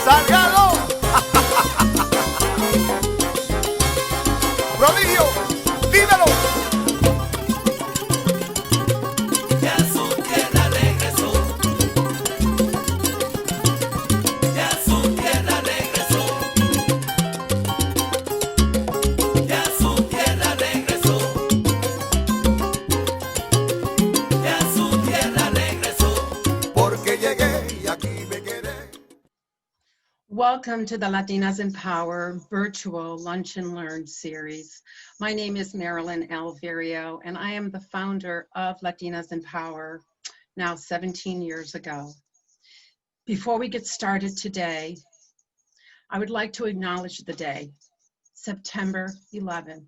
Salgado. Prodigio, dímelo. Ya su tierra regresó. Ya su tierra regresó. Ya su tierra regresó. Ya su tierra regresó. Porque llegué y aquí me quedé. Welcome to the Latinas in Power virtual Lunch and Learn series. My name is Marilyn Alverio, and I am the founder of Latinas in Power now 17 years ago. Before we get started today, I would like to acknowledge the day, September 11.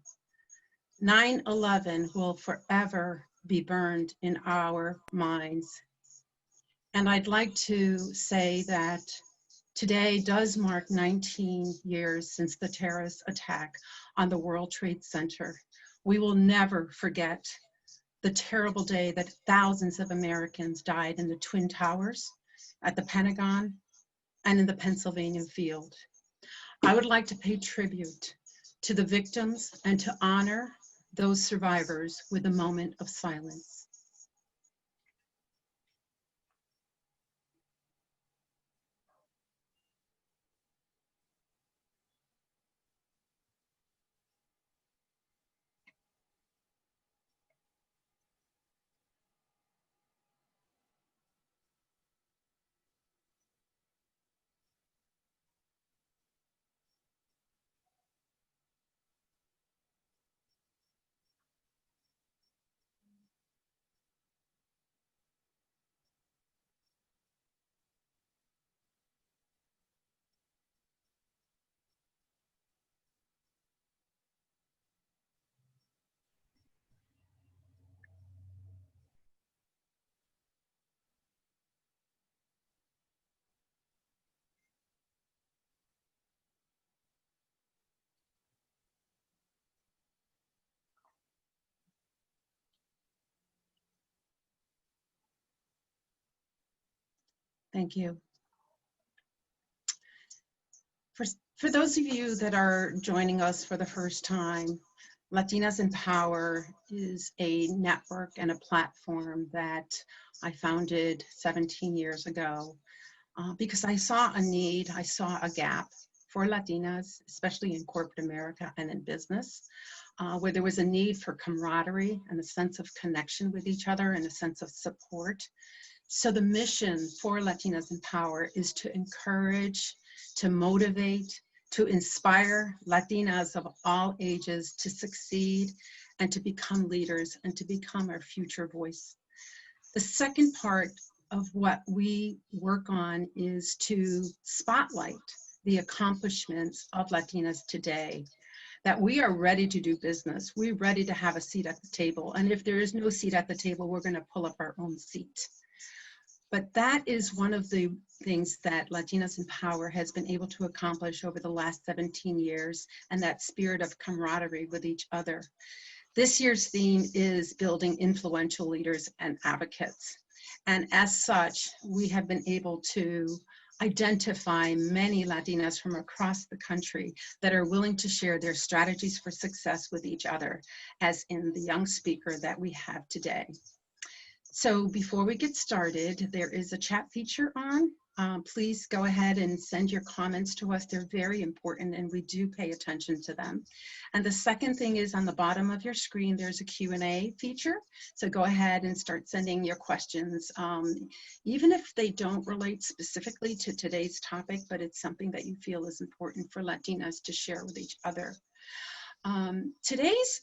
9/11 will forever be burned in our minds. And I'd like to say that today does mark 19 years since the terrorist attack on the World Trade Center. We will never forget the terrible day that thousands of Americans died in the Twin Towers, at the Pentagon, and in the Pennsylvania field. I would like to pay tribute to the victims and to honor those survivors with a moment of silence. Thank you. For those of you that are joining us for the first time, Latinas in Power is a network and a platform that I founded 17 years ago because I saw a need, I saw a gap for Latinas, especially in corporate America and in business, where there was a need for camaraderie and a sense of connection with each other and a sense of support. So the mission for Latinas in Power is to encourage, to motivate, to inspire Latinas of all ages to succeed and to become leaders and to become our future voice. The second part of what we work on is to spotlight the accomplishments of Latinas today, that we are ready to do business. We're ready to have a seat at the table. And if there is no seat at the table, we're going to pull up our own seat. But that is one of the things that Latinas in Power has been able to accomplish over the last 17 years, and that spirit of camaraderie with each other. This year's theme is building influential leaders and advocates. And as such, we have been able to identify many Latinas from across the country that are willing to share their strategies for success with each other, as in the young speaker that we have today. So before we get started, there is a chat feature on. Please go ahead and send your comments to us. They're very important and we do pay attention to them. And the second thing is on the bottom of your screen, there's a Q&A feature. So go ahead and start sending your questions, even if they don't relate specifically to today's topic, but it's something that you feel is important for Latinas to share with each other. Today's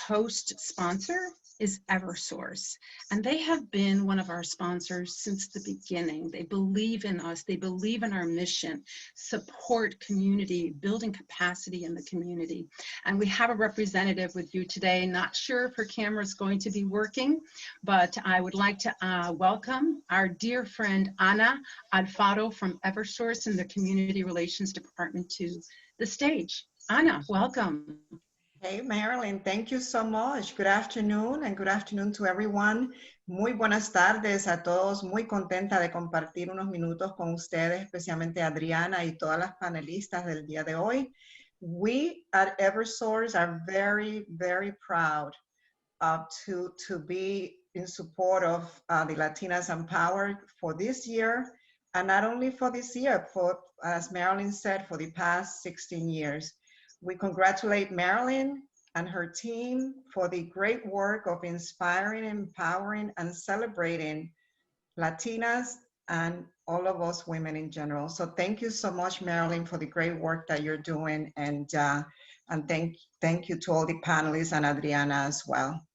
host sponsor is Eversource, and they have been one of our sponsors since the beginning. They believe in us, they believe in our mission, support community, building capacity in the community. And we have a representative with you today. Not sure if her camera is going to be working, but I would like to welcome our dear friend Ana Alfaro from Eversource in the Community Relations Department to the stage. Ana, welcome. Hey, Marilyn, thank you so much. Good afternoon and good afternoon to everyone. Muy buenas tardes a todos. Muy contenta de compartir unos minutos con ustedes, especialmente Adriana y todas las panelistas del día de hoy. We at Eversource are very, very proud to be in support of the Latinas Empowered for this year, and not only for this year, for, as Marilyn said, for the past 16 years. We congratulate Marilyn and her team for the great work of inspiring, empowering, and celebrating Latinas and all of us women in general. So thank you so much, Marilyn, for the great work that you're doing, and thank you to all the panelists and Adriana as well.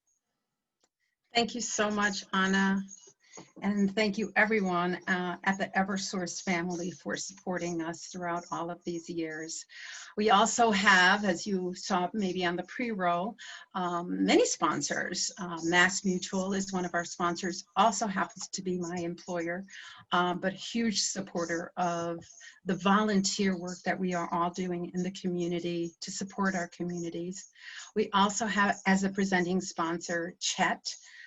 Thank you so much, Anna. And thank you everyone at the Eversource family for supporting us throughout all of these years. We also have, as you saw maybe on the pre-roll, many sponsors. MassMutual is one of our sponsors, also happens to be my employer, but a huge supporter of the volunteer work that we are all doing in the community to support our communities. We also have, as a presenting sponsor, Chet,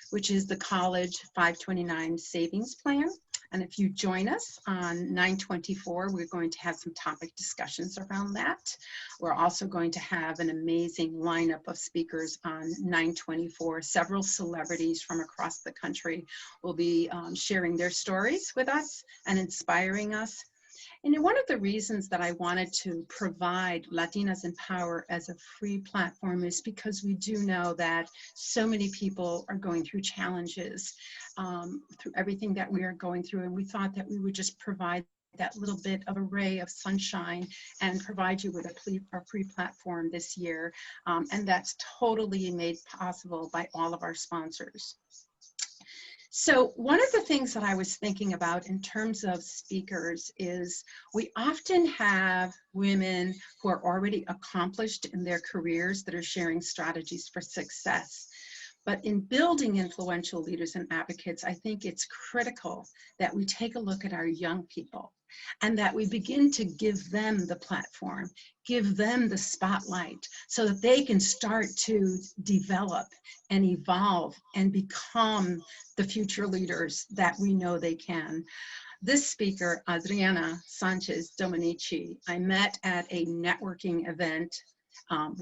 which is the College 529 Savings Plan. And if you join us on 9/24, we're going to have some topic discussions around that. We're also going to have an amazing lineup of speakers on 9/24. Several celebrities from across the country will be sharing their stories with us and inspiring us. And one of the reasons that I wanted to provide Latinas in Power as a free platform is because we do know that so many people are going through challenges through everything that we are going through. And we thought that we would just provide that little bit of a ray of sunshine and provide you with a free platform this year. And that's totally made possible by all of our sponsors. So one of the things that I was thinking about in terms of speakers is we often have women who are already accomplished in their careers that are sharing strategies for success. But in building influential leaders and advocates, I think it's critical that we take a look at our young people and that we begin to give them the platform, give them the spotlight so that they can start to develop and evolve and become the future leaders that we know they can. This speaker, Adriana Sanchez-Dominicci, I met at a networking event.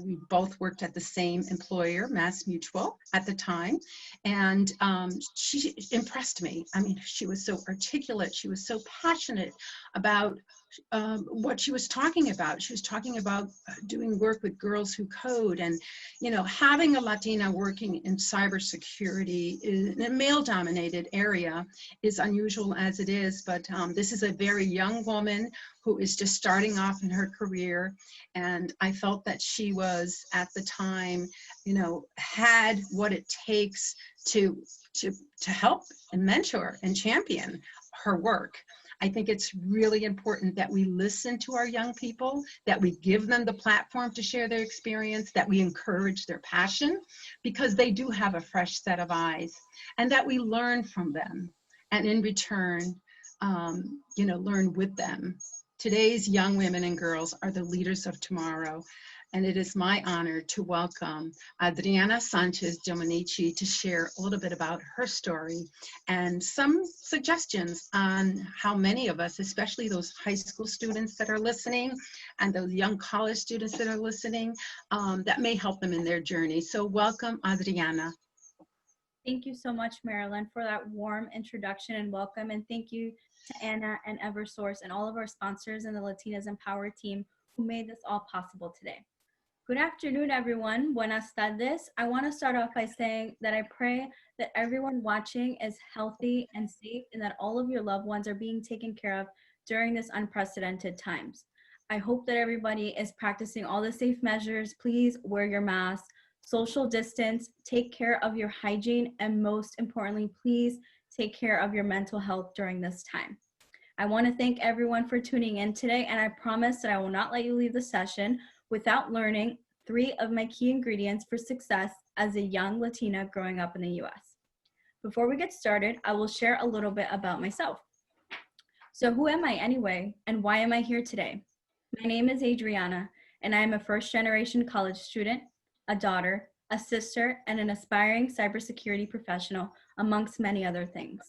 We both worked at the same employer, MassMutual, at the time, and she impressed me. I mean, she was so articulate. She was so passionate about what she was talking about. She was talking about doing work with Girls Who Code, and having a Latina working in cybersecurity in a male-dominated area is unusual as it is. But this is a very young woman who is just starting off in her career, and I felt that she was at the time, had what it takes to help and mentor and champion her work. I think it's really important that we listen to our young people, that we give them the platform to share their experience, that we encourage their passion, because they do have a fresh set of eyes, and that we learn from them, and in return, learn with them. Today's young women and girls are the leaders of tomorrow, and it is my honor to welcome Adriana Sanchez-Dominicci to share a little bit about her story and some suggestions on how many of us, especially those high school students that are listening and those young college students that are listening, that may help them in their journey. So welcome, Adriana. Thank you so much, Marilyn, for that warm introduction and welcome. And thank you to Anna and Eversource and all of our sponsors and the Latinas Empower team who made this all possible today. Good afternoon, everyone. Buenas tardes. I want to start off by saying that I pray that everyone watching is healthy and safe, and that all of your loved ones are being taken care of during this unprecedented times. I hope that everybody is practicing all the safe measures. Please wear your mask, social distance, take care of your hygiene, and most importantly, please take care of your mental health during this time. I want to thank everyone for tuning in today, and I promise that I will not let you leave the session without learning 3 of my key ingredients for success as a young Latina growing up in the US. Before we get started, I will share a little bit about myself. So who am I anyway, and why am I here today? My name is Adriana, and I am a first-generation college student, a daughter, a sister, and an aspiring cybersecurity professional, amongst many other things.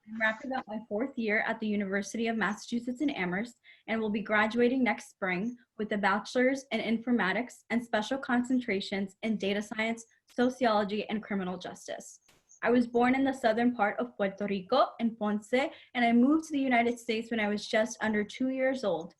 I'm wrapping up my 4th year at the University of Massachusetts in Amherst and will be graduating next spring with a bachelor's in informatics and special concentrations in data science, sociology, and criminal justice. I was born in the southern part of Puerto Rico in Ponce, and I moved to the United States when I was just under 2 years old.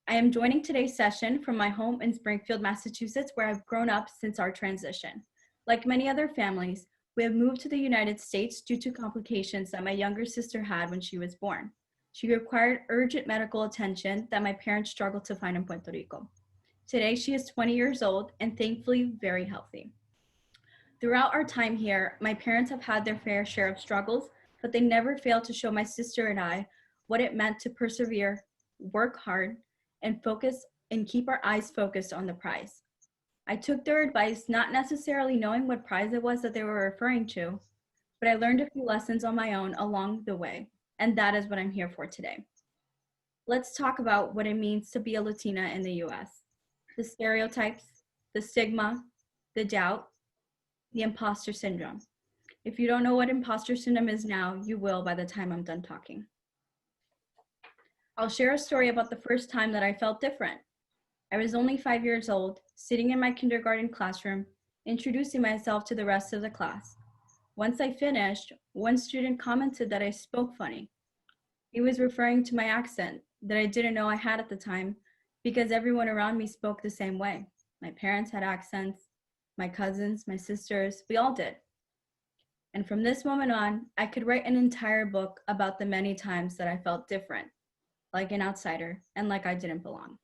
I am joining today's session from my home in Springfield, Massachusetts, where I've grown up since our transition. Like many other families, we have moved to the United States due to complications that my younger sister had when she was born. She required urgent medical attention that my parents struggled to find in Puerto Rico. Today, she is 20 years old and thankfully very healthy. Throughout our time here, my parents have had their fair share of struggles, but they never failed to show my sister and I what it meant to persevere, work hard, and focus and keep our eyes focused on the prize. I took their advice, not necessarily knowing what prize it was that they were referring to, but I learned a few lessons on my own along the way, and that is what I'm here for today. Let's talk about what it means to be a Latina in the US. The stereotypes, the stigma, the doubt, the imposter syndrome. If you don't know what imposter syndrome is now, you will by the time I'm done talking. I'll share a story about the first time that I felt different. I was only 5 years old, sitting in my kindergarten classroom, introducing myself to the rest of the class. Once I finished, one student commented that I spoke funny. He was referring to my accent that I didn't know I had at the time because everyone around me spoke the same way. My parents had accents, my cousins, my sisters, we all did. And from this moment on, I could write an entire book about the many times that I felt different, like an outsider, and like I didn't belong.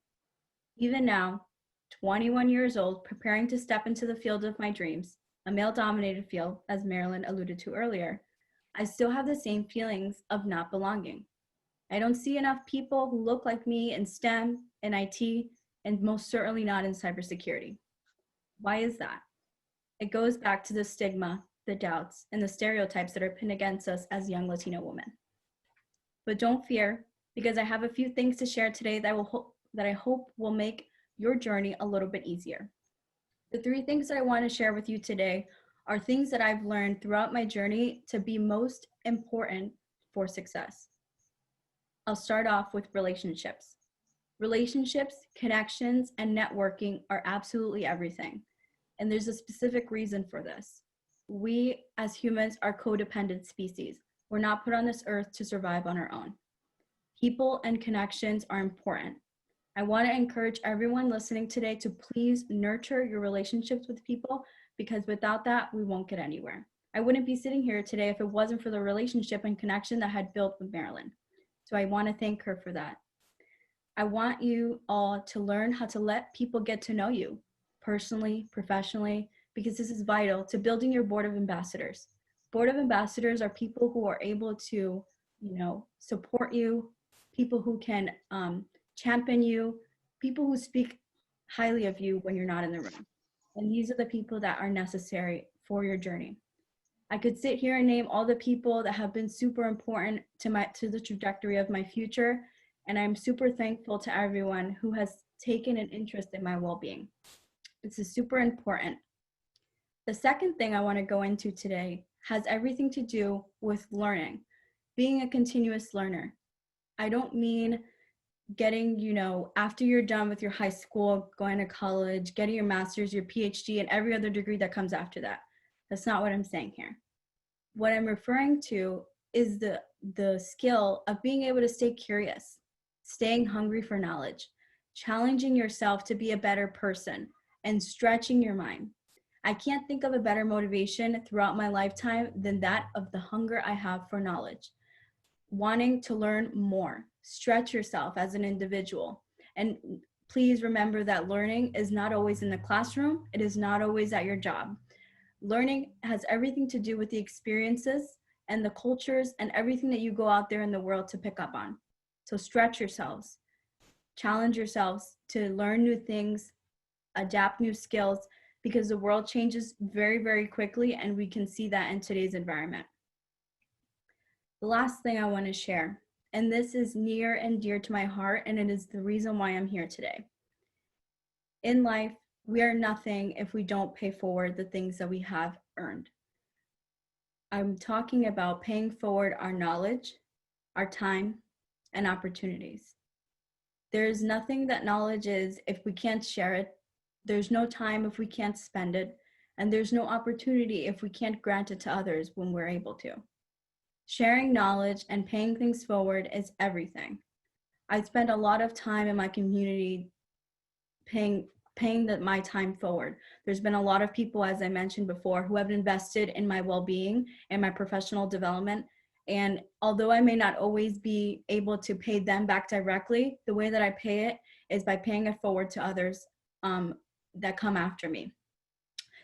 Even now, 21 years old, preparing to step into the field of my dreams, a male-dominated field, as Marilyn alluded to earlier, I still have the same feelings of not belonging. I don't see enough people who look like me in STEM, in IT, and most certainly not in cybersecurity. Why is that? It goes back to the stigma, the doubts, and the stereotypes that are pinned against us as young Latina women. But don't fear, because I have a few things to share today that I hope will make your journey a little bit easier. The 3 things that I want to share with you today are things that I've learned throughout my journey to be most important for success. I'll start off with relationships. Relationships, connections, and networking are absolutely everything. And there's a specific reason for this. We as humans are codependent species. We're not put on this earth to survive on our own. People and connections are important. I want to encourage everyone listening today to please nurture your relationships with people, because without that, we won't get anywhere. I wouldn't be sitting here today if it wasn't for the relationship and connection that I had built with Marilyn. So I want to thank her for that. I want you all to learn how to let people get to know you personally, professionally, because this is vital to building your board of ambassadors. Board of ambassadors are people who are able to, support you, people who can champion you, people who speak highly of you when you're not in the room. And these are the people that are necessary for your journey. I could sit here and name all the people that have been super important to the trajectory of my future, and I'm super thankful to everyone who has taken an interest in my well-being. This is super important. The second thing I want to go into today has everything to do with learning, being a continuous learner. I don't mean getting, after you're done with your high school, going to college, getting your master's, your PhD, and every other degree that comes after that. That's not what I'm saying here. What I'm referring to is the skill of being able to stay curious, staying hungry for knowledge, challenging yourself to be a better person, and stretching your mind. I can't think of a better motivation throughout my lifetime than that of the hunger I have for knowledge. Wanting to learn more, stretch yourself as an individual. And please remember that learning is not always in the classroom. It is not always at your job. Learning has everything to do with the experiences and the cultures and everything that you go out there in the world to pick up on. So stretch yourselves, challenge yourselves to learn new things, adapt new skills, because the world changes very, very quickly, and we can see that in today's environment. The last thing I want to share, and this is near and dear to my heart, and it is the reason why I'm here today. In life, We are nothing if we don't pay forward the things that we have earned. I'm talking about paying forward our knowledge, our time, and opportunities. There is nothing that knowledge is if we can't share it. There's no time if we can't spend it. And there's no opportunity if we can't grant it to others when we're able to. Sharing knowledge and paying things forward is everything. I spend a lot of time in my community paying my time forward. There's been a lot of people, as I mentioned before, who have invested in my well-being and my professional development. And although I may not always be able to pay them back directly, the way that I pay it is by paying it forward to others that come after me.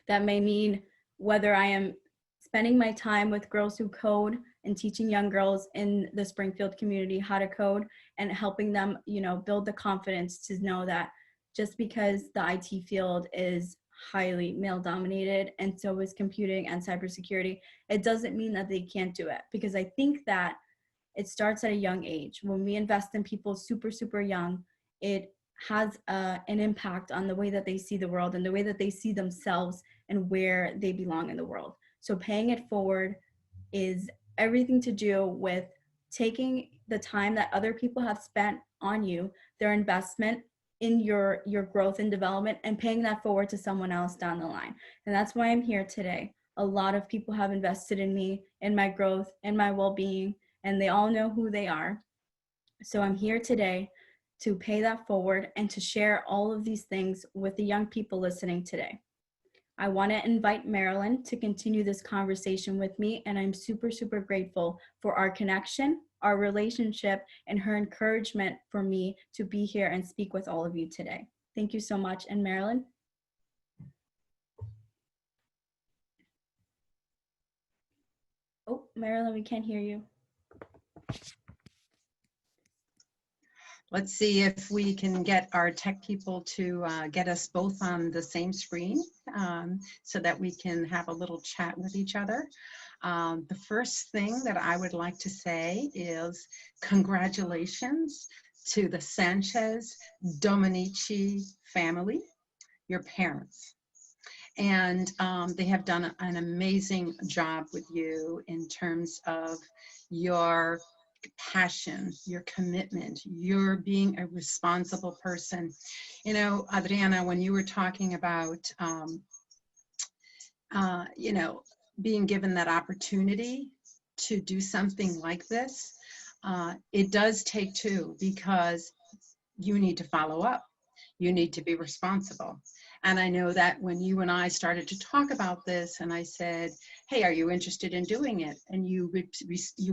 That may mean whether I am spending my time with girls who code and teaching young girls in the Springfield community how to code and helping them, build the confidence to know that just because the IT field is highly male dominated and so is computing and cybersecurity, it doesn't mean that they can't do it, because I think that it starts at a young age. When we invest in people super, super young, it has an impact on the way that they see the world and the way that they see themselves and where they belong in the world. So paying it forward is everything to do with taking the time that other people have spent on you, their investment in your growth and development, and paying that forward to someone else down the line. And that's why I'm here today. A lot of people have invested in me, in my growth, in my well-being, and they all know who they are. So I'm here today to pay that forward and to share all of these things with the young people listening today. I want to invite Marilyn to continue this conversation with me, and I'm super, super grateful for our connection, our relationship, and her encouragement for me to be here and speak with all of you today. Thank you so much. And Marilyn? Oh, Marilyn, we can't hear you. Let's see if we can get our tech people to get us both on the same screen so that we can have a little chat with each other. The first thing that I would like to say is congratulations to the Sanchez-Dominicci family, your parents. And they have done an amazing job with you in terms of your passion, your commitment, your being a responsible person. Adriana, when you were talking about, being given that opportunity to do something like this, it does take two, because you need to follow up. You need to be responsible. And I know that when you and I started to talk about this and I said, hey, are you interested in doing it? And you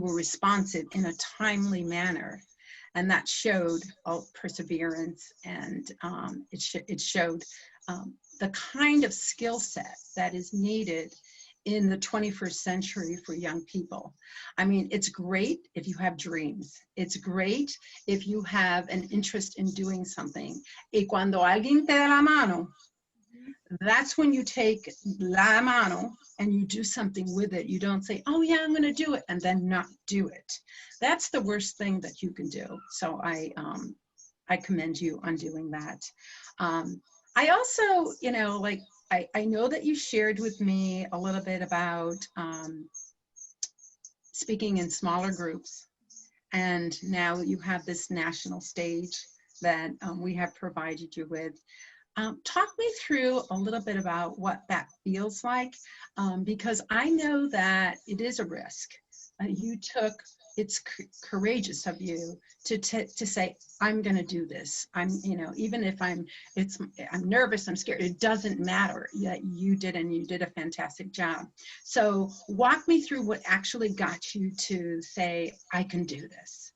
were responsive in a timely manner. And that showed perseverance, and it showed the kind of skill set that is needed in the 21st century for young people. I mean, it's great if you have dreams. It's great if you have an interest in doing something. Y cuando alguien te da la mano, that's when you take la mano and you do something with it. You don't say, oh yeah, I'm gonna do it, and then not do it. That's the worst thing that you can do. So I commend you on doing that. I also, I know that you shared with me a little bit about speaking in smaller groups, and now you have this national stage that we have provided you with. Talk me through a little bit about what that feels like, because I know that it is a risk. It's courageous of you to say, I'm going to do this. Even if I'm nervous, I'm scared, it doesn't matter. Yet you did, and you did a fantastic job. So walk me through what actually got you to say, I can do this.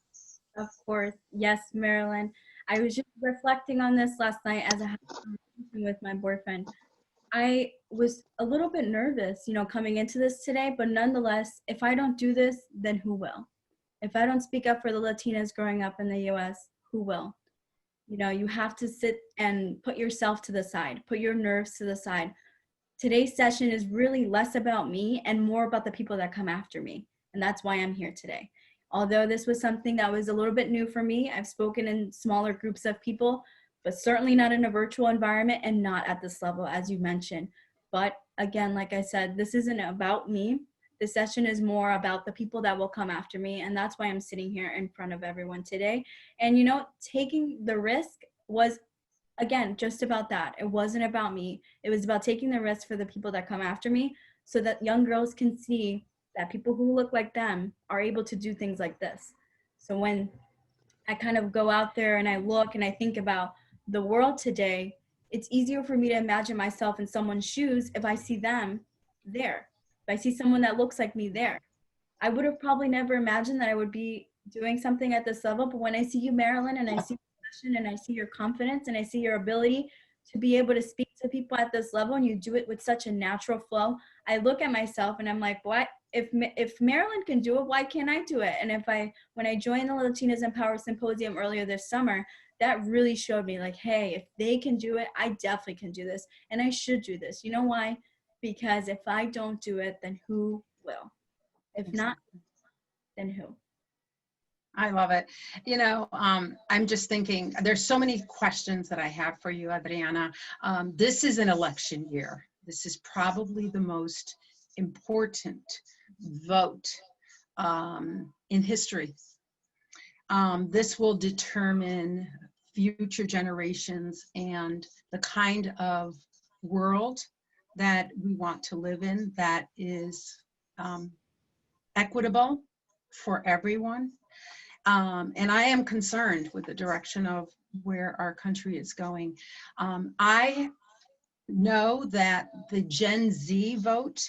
Of course. Yes, Marilyn. I was just reflecting on this last night as I had a conversation with my boyfriend. I was a little bit nervous, coming into this today, but nonetheless, if I don't do this, then who will? If I don't speak up for the Latinas growing up in the US, who will? You have to sit and put yourself to the side, put your nerves to the side. Today's session is really less about me and more about the people that come after me. And that's why I'm here today. Although this was something that was a little bit new for me, I've spoken in smaller groups of people, but certainly not in a virtual environment and not at this level, as you mentioned. But again, like I said, this isn't about me. This session is more about the people that will come after me. And that's why I'm sitting here in front of everyone today. And, you know, taking the risk was, again, just about that. It wasn't about me. It was about taking the risk for the people that come after me so that young girls can see that people who look like them are able to do things like this. So when I kind of go out there and I look and I think about the world today, it's easier for me to imagine myself in someone's shoes if I see them there. If I see someone that looks like me there. I would have probably never imagined that I would be doing something at this level, but when I see you, Marilyn, and I see your passion and I see your confidence and I see your ability to be able to speak to people at this level, and you do it with such a natural flow, I look at myself and I'm like, what? If Marilyn can do it, why can't I do it? And when I joined the Latinas in Power Symposium earlier this summer, that really showed me like, hey, if they can do it, I definitely can do this. And I should do this. You know why? Because if I don't do it, then who will? If not, then who? I love it. You know, I'm just thinking, there's so many questions that I have for you, Adriana. This is an election year. This is probably the most important vote in history. This will determine future generations and the kind of world that we want to live in that is equitable for everyone. And I am concerned with the direction of where our country is going. I know that the Gen Z vote,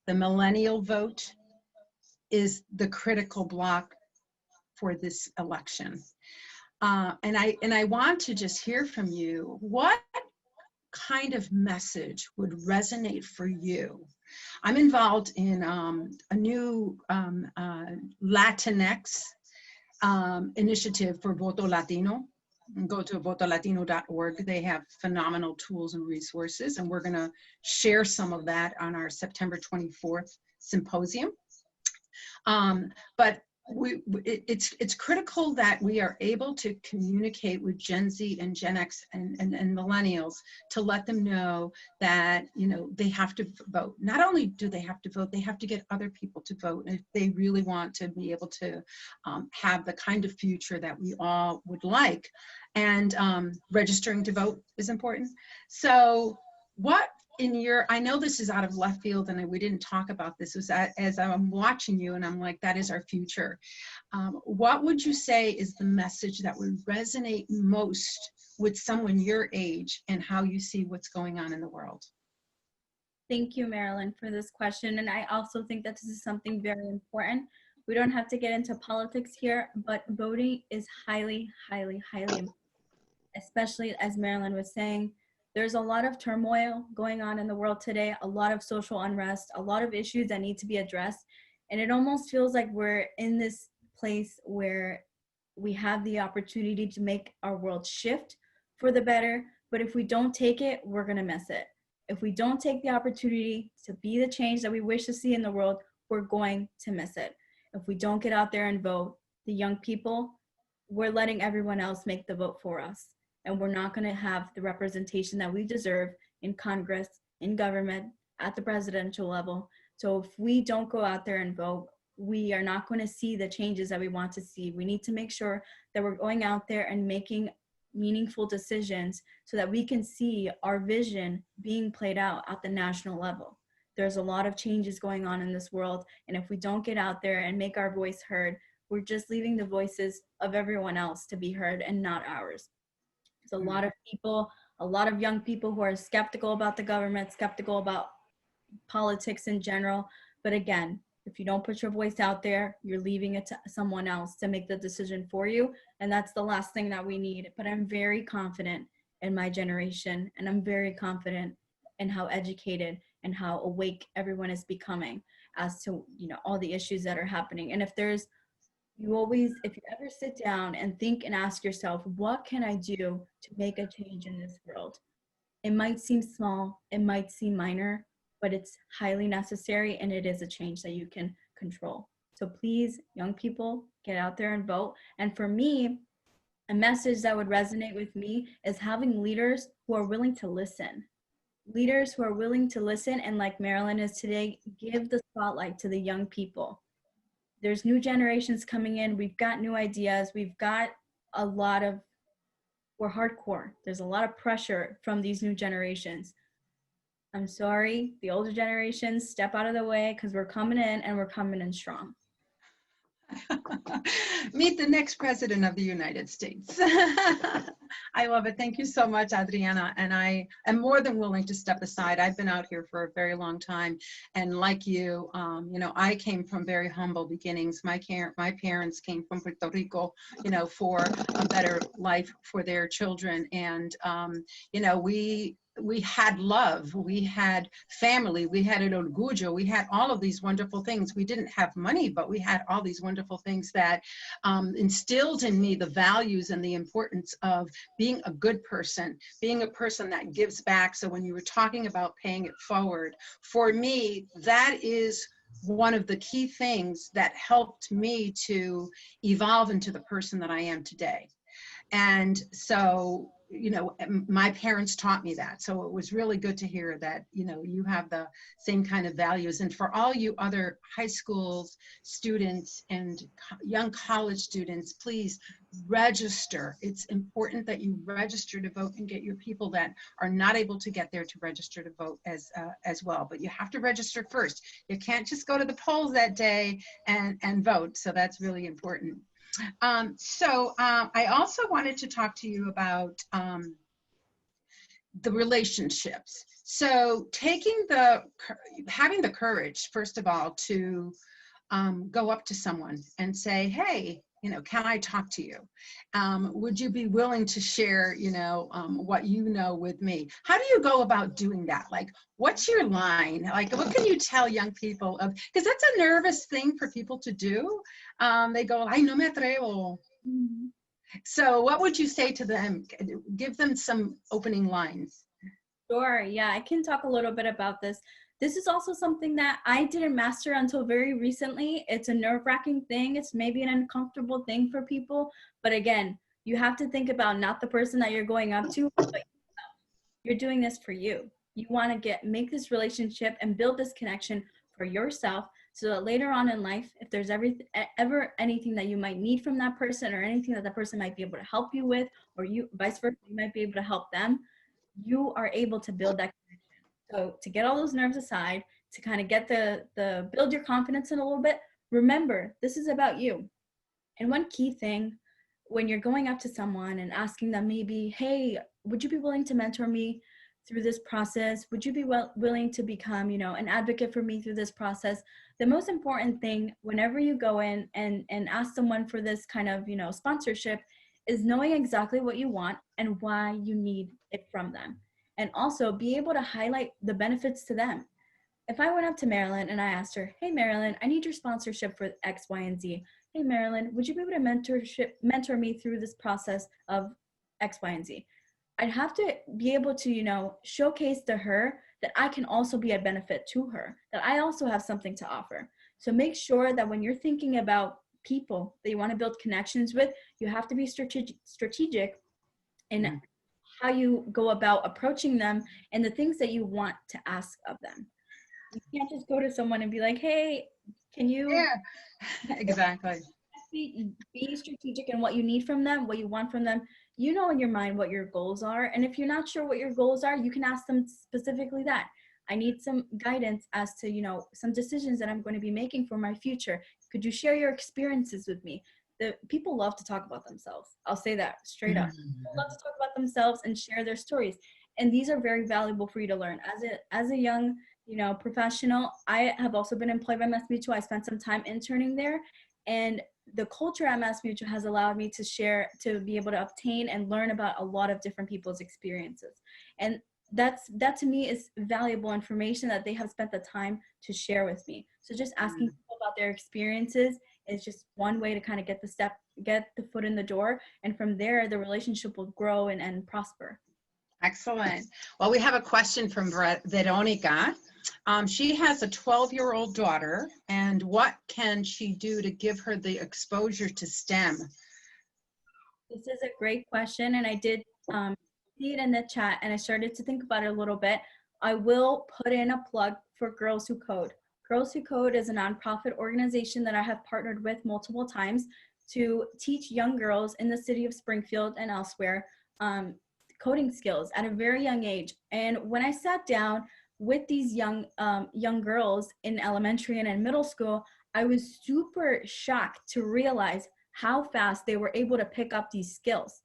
the millennial vote, is the critical block for this election. And I want to just hear from you, what kind of message would resonate for you? I'm involved in a new Latinx initiative for Voto Latino. Go to votolatino.org. They have phenomenal tools and resources, and we're going to share some of that on our September 24th symposium. But it's critical that we are able to communicate with Gen Z and Gen X and millennials to let them know that, you know, they have to vote. Not only do they have to vote, they have to get other people to vote if they really want to be able to have the kind of future that we all would like. And registering to vote is important. So what in your, I know this is out of left field and we didn't talk about this, as I'm watching you and I'm like, that is our future. What would you say is the message that would resonate most with someone your age and how you see what's going on in the world? Thank you, Marilyn, for this question. And I also think that this is something very important. We don't have to get into politics here, but voting is highly, highly, highly important, especially as Marilyn was saying. There's a lot of turmoil going on in the world today, a lot of social unrest, a lot of issues that need to be addressed. And it almost feels like we're in this place where we have the opportunity to make our world shift for the better. But if we don't take it, we're going to miss it. If we don't take the opportunity to be the change that we wish to see in the world, we're going to miss it. If we don't get out there and vote, the young people, we're letting everyone else make the vote for us. And we're not going to have the representation that we deserve in Congress, in government, at the presidential level. So if we don't go out there and vote, we are not going to see the changes that we want to see. We need to make sure that we're going out there and making meaningful decisions so that we can see our vision being played out at the national level. There's a lot of changes going on in this world. And if we don't get out there and make our voice heard, we're just leaving the voices of everyone else to be heard and not ours. There's a lot of people, a lot of young people who are skeptical about the government, skeptical about politics in general. But again, if you don't put your voice out there, you're leaving it to someone else to make the decision for you. And that's the last thing that we need. But I'm very confident in my generation, and I'm very confident in how educated and how awake everyone is becoming as to, you know, all the issues that are happening. And if you ever sit down and think and ask yourself, what can I do to make a change in this world? It might seem small, it might seem minor, but it's highly necessary, and it is a change that you can control. So please, young people, get out there and vote. And for me, a message that would resonate with me is having leaders who are willing to listen. Leaders who are willing to listen, and like Marilyn is today, give the spotlight to the young people. There's new generations coming in. We've got new ideas. We've got a lot of, we're hardcore. There's a lot of pressure from these new generations. I'm sorry, the older generations, step out of the way because we're coming in and we're coming in strong. Meet the next president of the United States. I love it. Thank you so much, Adriana. And I am more than willing to step aside. I've been out here for a very long time. And like you, you know, I came from very humble beginnings. My parents came from Puerto Rico, you know, for a better life for their children. And, you know, we had love, we had family, we had an orgullo, we had all of these wonderful things. We didn't have money, but we had all these wonderful things that instilled in me the values and the importance of being a good person, being a person that gives back. So when you were talking about paying it forward, for me, that is one of the key things that helped me to evolve into the person that I am today. And so, you know, my parents taught me that. So it was really good to hear that, you know, you have the same kind of values. And for all you other high school students and young college students, please register. It's important that you register to vote and get your people that are not able to get there to register to vote as well. But you have to register first. You can't just go to the polls that day and vote. So that's really important. I also wanted to talk to you about the relationships. So having the courage, first of all, to go up to someone and say, hey, you know, can I talk to you? Would you be willing to share, you know, what you know with me? How do you go about doing that? Like, what's your line? Like, what can you tell young people of, because that's a nervous thing for people to do. They go, ay, no me atrevo. Mm-hmm. So what would you say to them? Give them some opening lines. Sure, yeah, I can talk a little bit about this. This is also something that I didn't master until very recently. It's a nerve-wracking thing. It's maybe an uncomfortable thing for people. But again, you have to think about not the person that you're going up to, but yourself. You're doing this for you. You want to make this relationship and build this connection for yourself so that later on in life, if there's ever anything that you might need from that person or anything that person might be able to help you with, or you vice versa, you might be able to help them, you are able to build that connection. So to get all those nerves aside, to kind of get the build your confidence in a little bit, remember, this is about you. And one key thing when you're going up to someone and asking them maybe, hey, would you be willing to mentor me through this process? Would you be willing to become, you know, an advocate for me through this process? The most important thing whenever you go in and ask someone for this kind of, you know, sponsorship is knowing exactly what you want and why you need it from them. And also be able to highlight the benefits to them. If I went up to Marilyn and I asked her, hey, Marilyn, I need your sponsorship for X, Y, and Z. Hey, Marilyn, would you be able to mentor me through this process of X, Y, and Z? I'd have to be able to, you know, showcase to her that I can also be a benefit to her, that I also have something to offer. So make sure that when you're thinking about people that you want to build connections with, you have to be strategic in how you go about approaching them and the things that you want to ask of them. You can't just go to someone and be like, hey, can you? Yeah, exactly. Be strategic in what you need from them, what you want from them. You know in your mind what your goals are. And if you're not sure what your goals are, you can ask them specifically that. I need some guidance as to, you know, some decisions that I'm going to be making for my future. Could you share your experiences with me? The people love to talk about themselves. I'll say that straight up. People love to talk about themselves and share their stories. And these are very valuable for you to learn. As a young, you know, professional, I have also been employed by MassMutual. I spent some time interning there. And the culture at MassMutual has allowed me to share, to be able to obtain and learn about a lot of different people's experiences. And that to me is valuable information that they have spent the time to share with me. So just asking people about their experiences is just one way to kind of get the foot in the door. And from there, the relationship will grow and prosper. Excellent. Well, we have a question from Veronica. She has a 12-year-old daughter, and what can she do to give her the exposure to STEM? This is a great question, and I did see it in the chat, and I started to think about it a little bit. I will put in a plug for Girls Who Code. Girls Who Code is a nonprofit organization that I have partnered with multiple times to teach young girls in the city of Springfield and elsewhere coding skills at a very young age. And when I sat down with these young girls in elementary and in middle school, I was super shocked to realize how fast they were able to pick up these skills.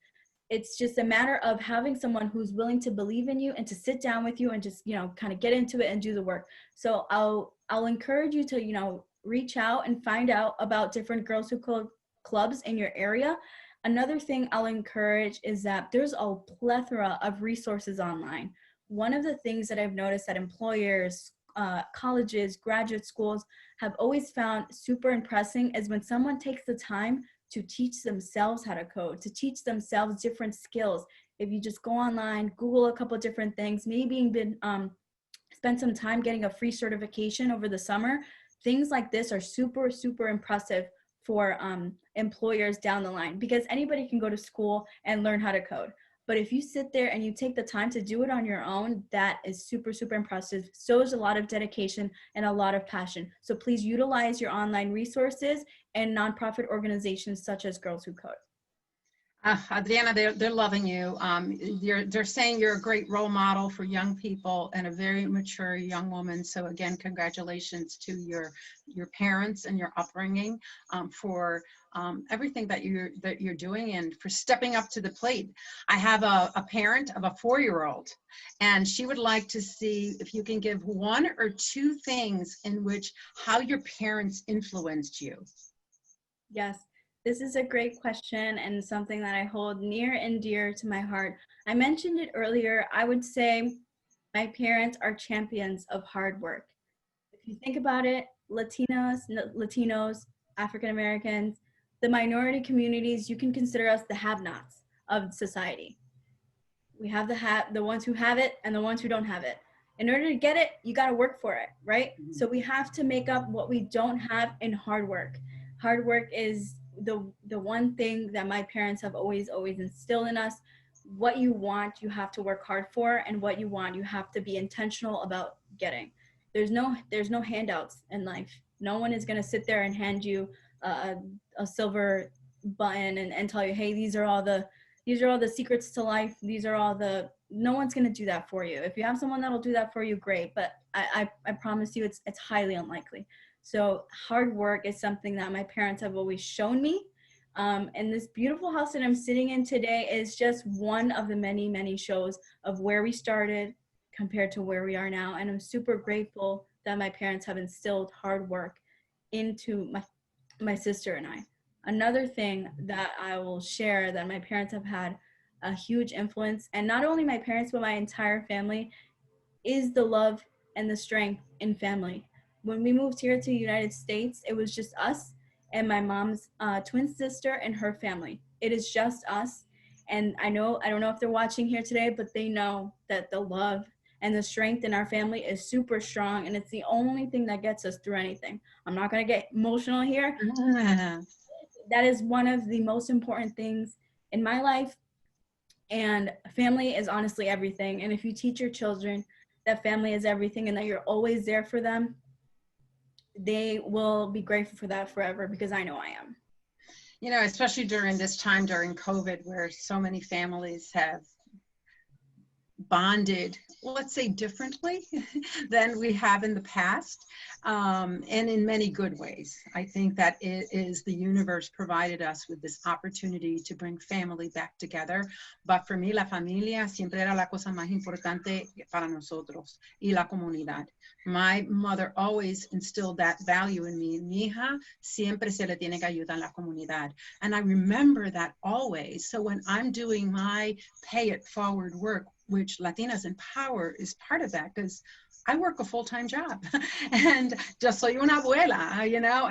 It's just a matter of having someone who's willing to believe in you and to sit down with you and just, kind of get into it and do the work. So I'll encourage you to, reach out and find out about different Girls Who Code clubs in your area. Another thing I'll encourage is that there's a plethora of resources online. One of the things that I've noticed that employers, colleges, graduate schools have always found super impressive is when someone takes the time to teach themselves how to code, to teach themselves different skills. If you just go online, Google a couple different things, maybe even spend some time getting a free certification over the summer, things like this are super, super impressive for employers down the line, because anybody can go to school and learn how to code. But if you sit there and you take the time to do it on your own, that is super, super impressive. So is a lot of dedication and a lot of passion. So please utilize your online resources and nonprofit organizations such as Girls Who Code. Adriana, they're loving you. They're saying you're a great role model for young people and a very mature young woman. So again, congratulations to your parents and your upbringing for everything that you're doing and for stepping up to the plate. I have a parent of a 4-year-old, and she would like to see if you can give 1 or 2 things in which how your parents influenced you. Yes. This is a great question and something that I hold near and dear to my heart. I mentioned it earlier. I would say my parents are champions of hard work. If you think about it, Latinos, African Americans, the minority communities, you can consider us the have-nots of society. We have the ones who have it and the ones who don't have it. In order to get it, you got to work for it, right? Mm-hmm. So we have to make up what we don't have in hard work. Hard work is the one thing that my parents have always instilled in us. What you want, you have to work hard for, and what you want, you have to be intentional about getting. There's no handouts in life. No one is going to sit there and hand you a silver button and tell you, hey, these are all the secrets to life. No one's going to do that for you. If you have someone that'll do that for you, great. But I promise you, it's highly unlikely. So hard work is something that my parents have always shown me. And this beautiful house that I'm sitting in today is just one of the many, many shows of where we started compared to where we are now. And I'm super grateful that my parents have instilled hard work into my sister and I. Another thing that I will share that my parents have had a huge influence, and not only my parents, but my entire family, is the love and the strength in family. When we moved here to the United States, it was just us and my mom's twin sister and her family. It is just us. And I don't know if they're watching here today, but they know that the love and the strength in our family is super strong. And it's the only thing that gets us through anything. I'm not going to get emotional here. That is one of the most important things in my life. And family is honestly everything. And if you teach your children that family is everything and that you're always there for them, they will be grateful for that forever, because I know I am. Especially during this time, during COVID, where so many families have bonded, let's say, differently than we have in the past, and in many good ways. I think that it is the universe provided us with this opportunity to bring family back together. But for me, la familia siempre era la cosa más importante para nosotros y la comunidad. My mother always instilled that value in me. Mi hija siempre se le tiene que ayudar a la comunidad. And I remember that always. So when I'm doing my pay it forward work, which Latinas in Power is part of that, because I work a full-time job and just soy una abuela,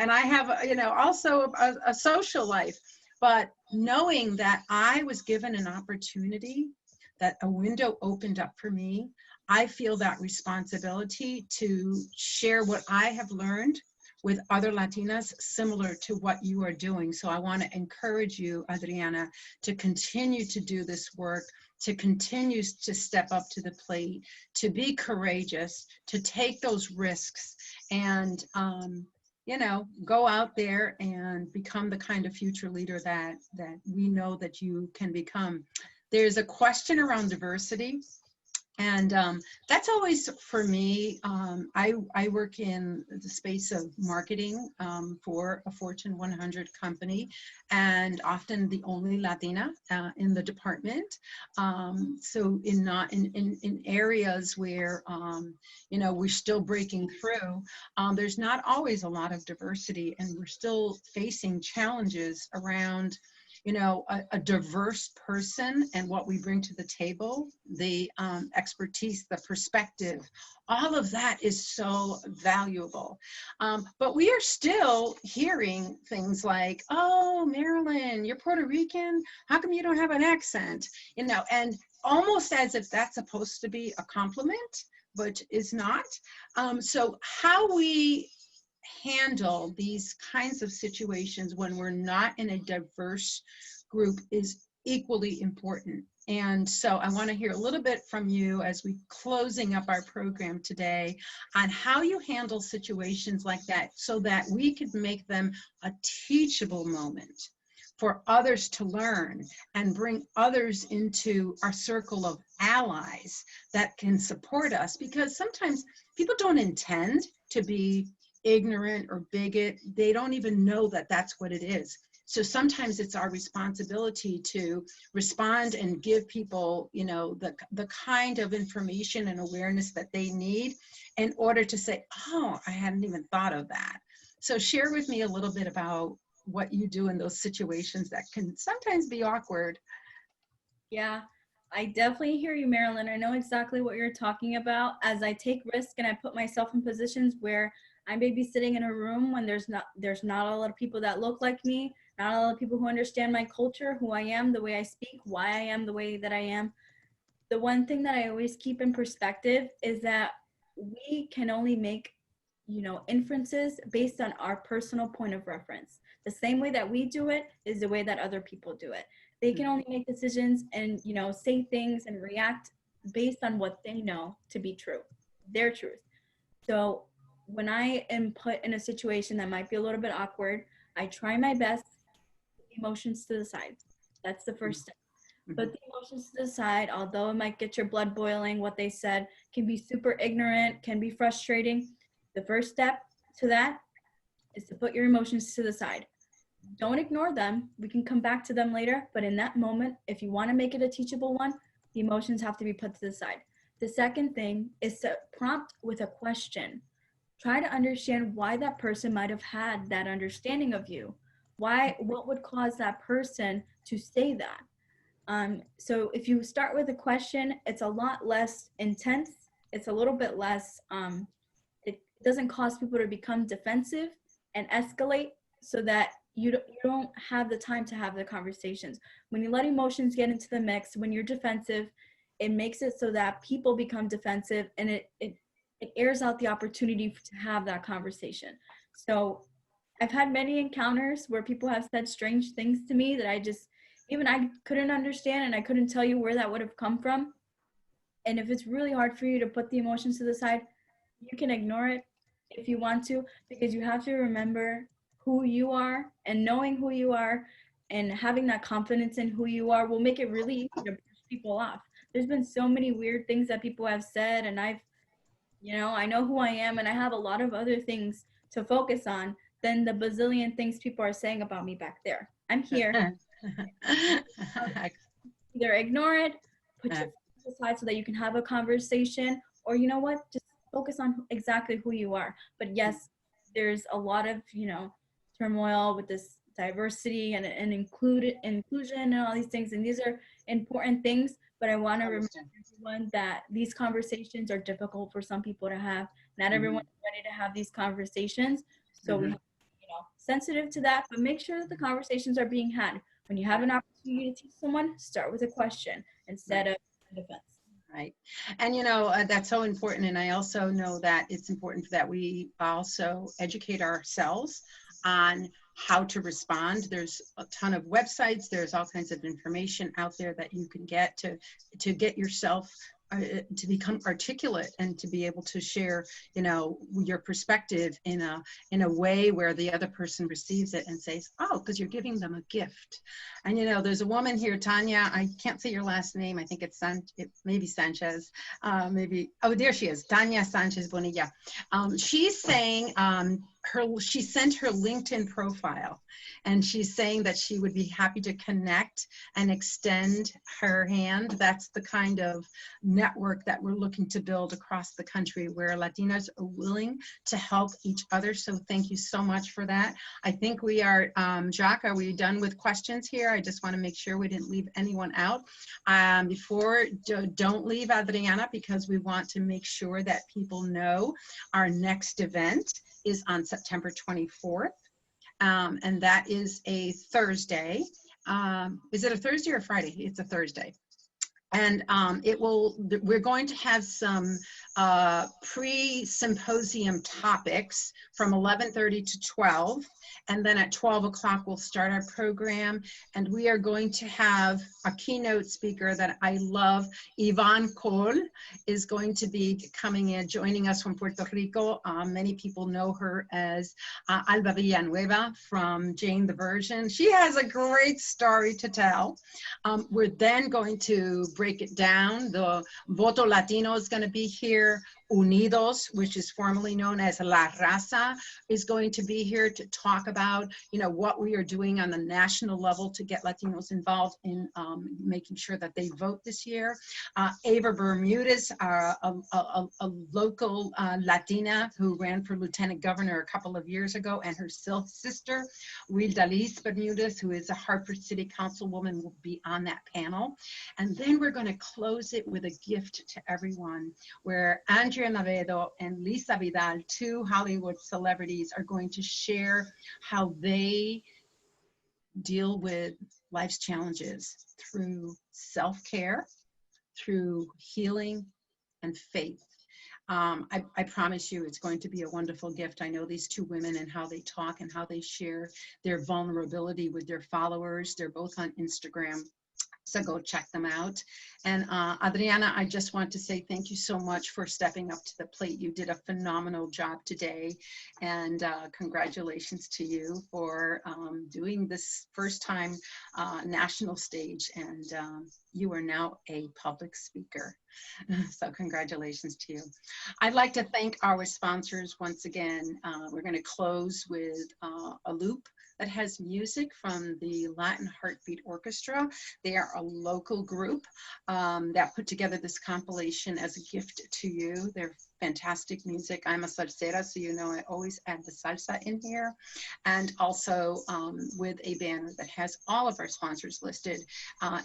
and I have, also a social life. But knowing that I was given an opportunity, that a window opened up for me, I feel that responsibility to share what I have learned with other Latinas similar to what you are doing. So I want to encourage you, Adriana, to continue to do this work, to continue to step up to the plate, to be courageous, to take those risks, and you know, go out there and become the kind of future leader that we know that you can become. There's a question around diversity. And that's always, for me, I work in the space of marketing for a Fortune 100 company, and often the only Latina in the department. So in areas where, you know, we're still breaking through, there's not always a lot of diversity, and we're still facing challenges around, you know, a diverse person and what we bring to the table, the expertise, the perspective, all of that is so valuable. But we are still hearing things like, oh, Marilyn, you're Puerto Rican, how come you don't have an accent? You know, and almost as if that's supposed to be a compliment, but is not. So how we handle these kinds of situations when we're not in a diverse group is equally important. And so I want to hear a little bit from you as we closing up our program today on how you handle situations like that so that we could make them a teachable moment for others to learn and bring others into our circle of allies that can support us, because sometimes people don't intend to be ignorant or bigot. They don't even know that that's what it is. So sometimes it's our responsibility to respond and give people, you know, the kind of information and awareness that they need in order to say, oh, I hadn't even thought of that. So share with me a little bit about what you do in those situations that can sometimes be awkward. Yeah, I definitely hear you, Marilyn. I know exactly what you're talking about. As I take risks and I put myself in positions where I may be sitting in a room when there's not a lot of people that look like me, not a lot of people who understand my culture, who I am, the way I speak, why I am the way that I am. The one thing that I always keep in perspective is that we can only make, you know, inferences based on our personal point of reference. The same way that we do it is the way that other people do it. They can only make decisions and, you know, say things and react based on what they know to be true, their truth. So when I am put in a situation that might be a little bit awkward, I try my best to put the emotions to the side. That's the first step. Put the emotions to the side, although it might get your blood boiling, what they said can be super ignorant, can be frustrating. The first step to that is to put your emotions to the side. Don't ignore them. We can come back to them later, but in that moment, if you want to make it a teachable one, the emotions have to be put to the side. The second thing is to prompt with a question. Try to understand why that person might have had that understanding of you. What would cause that person to say that? So if you start with a question, it's a lot less intense. It's a little bit less, it doesn't cause people to become defensive and escalate, so that you don't have the time to have the conversations. When you let emotions get into the mix, when you're defensive, it makes it so that people become defensive, and it airs out the opportunity to have that conversation. So I've had many encounters where people have said strange things to me that I couldn't understand, and I couldn't tell you where that would have come from. And if it's really hard for you to put the emotions to the side, you can ignore it if you want to, because you have to remember who you are, and knowing who you are and having that confidence in who you are will make it really easy to brush people off. There's been so many weird things that people have said, and I know who I am, and I have a lot of other things to focus on than the bazillion things people are saying about me back there. I'm here. Either ignore it, put your phone aside so that you can have a conversation, or you know what, just focus on exactly who you are. But yes, there's a lot of, turmoil with this diversity and inclusion and all these things, and these are important things, but I want to remind everyone that these conversations are difficult for some people to have. Not everyone's ready to have these conversations, so we have to be, sensitive to that, but make sure that the conversations are being had. When you have an opportunity to teach someone, start with a question instead of defense. Right. And, you know, that's so important. And I also know that it's important that we also educate ourselves on how to respond. There's a ton of websites. There's all kinds of information out there that you can get to get yourself to become articulate and to be able to share, you know, your perspective in a way where the other person receives it and says, oh, because you're giving them a gift. And, you know, there's a woman here, Tanya, I can't say your last name. I think it's maybe Sanchez, oh, there she is, Tanya Sanchez-Dominicci. She's saying she sent her LinkedIn profile, and she's saying that she would be happy to connect and extend her hand. That's the kind of network that we're looking to build across the country, where Latinas are willing to help each other. So thank you so much for that. I think we are, Jacques, are we done with questions here? I just want to make sure we didn't leave anyone out. Don't leave, Adriana, because we want to make sure that people know our next event is on September 24th. And that is a Thursday. Is it a Thursday or Friday? It's a Thursday. And we're going to have some pre-symposium topics from 11:30 to 12. And then at 12 o'clock, we'll start our program. And we are going to have a keynote speaker that I love. Yvonne Cole is going to be coming in, joining us from Puerto Rico. Many people know her as Alba Villanueva from Jane the Virgin. She has a great story to tell. We're then going to break it down. The Voto Latino is going to be here. Unidos, which is formerly known as La Raza, is going to be here to talk about, you know, what we are doing on the national level to get Latinos involved in making sure that they vote this year. Ava Bermudez, a local Latina who ran for lieutenant governor a couple of years ago, and her sister, Wildalis Bermudez, who is a Hartford City Councilwoman, will be on that panel. And then we're going to close it with a gift to everyone, where Andrea Navedo and Lisa Vidal, two Hollywood celebrities, are going to share how they deal with life's challenges through self-care, through healing, and faith. I promise you it's going to be a wonderful gift. I know these two women and how they talk and how they share their vulnerability with their followers. They're both on Instagram, so go check them out. And Adriana, I just want to say thank you so much for stepping up to the plate. You did a phenomenal job today, and congratulations to you for doing this first time national stage, and you are now a public speaker. So congratulations to you. I'd like to thank our sponsors once again. We're going to close with a loop that has music from the Latin Heartbeat Orchestra. They are a local group that put together this compilation as a gift to you. They're fantastic music. I'm a salsera, so you know I always add the salsa in here. And also with a banner that has all of our sponsors listed,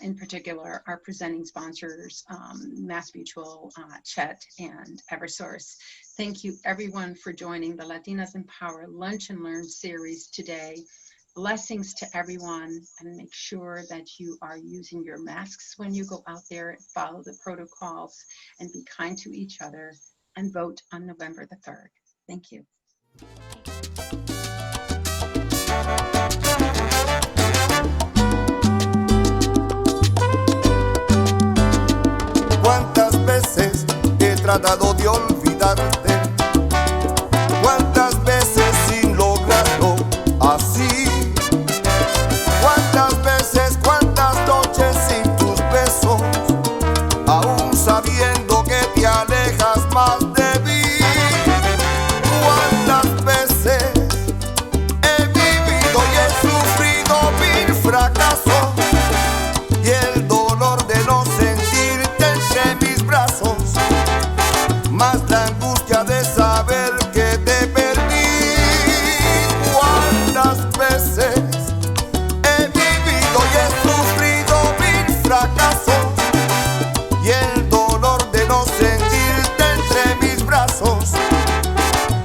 in particular our presenting sponsors, MassMutual, Chet, and Eversource. Thank you everyone for joining the Latinas in Power Lunch and Learn series today. Blessings to everyone, and make sure that you are using your masks when you go out there, follow the protocols, and be kind to each other, and vote on November the 3rd. Thank you. ¿Cuántas veces he tratado de olvidarte? ¿Cuántas veces sin lograrlo así? ¿Cuántas veces, cuántas noches sin tus besos? Aún sabiendo que te alejas más de mí. ¿Cuántas veces he vivido y he sufrido mil fracasos? Y el dolor de no sentirte entre mis brazos, más la angustia de saber que te perdí. ¿Cuántas veces he vivido y he sufrido mil fracasos? Y el dolor de no sentirte entre mis brazos,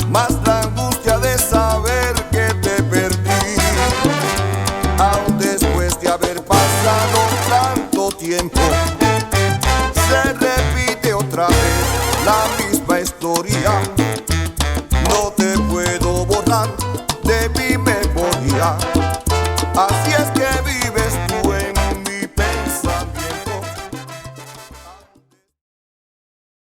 más la angustia de saber que te perdí. Aún después de haber pasado tanto tiempo,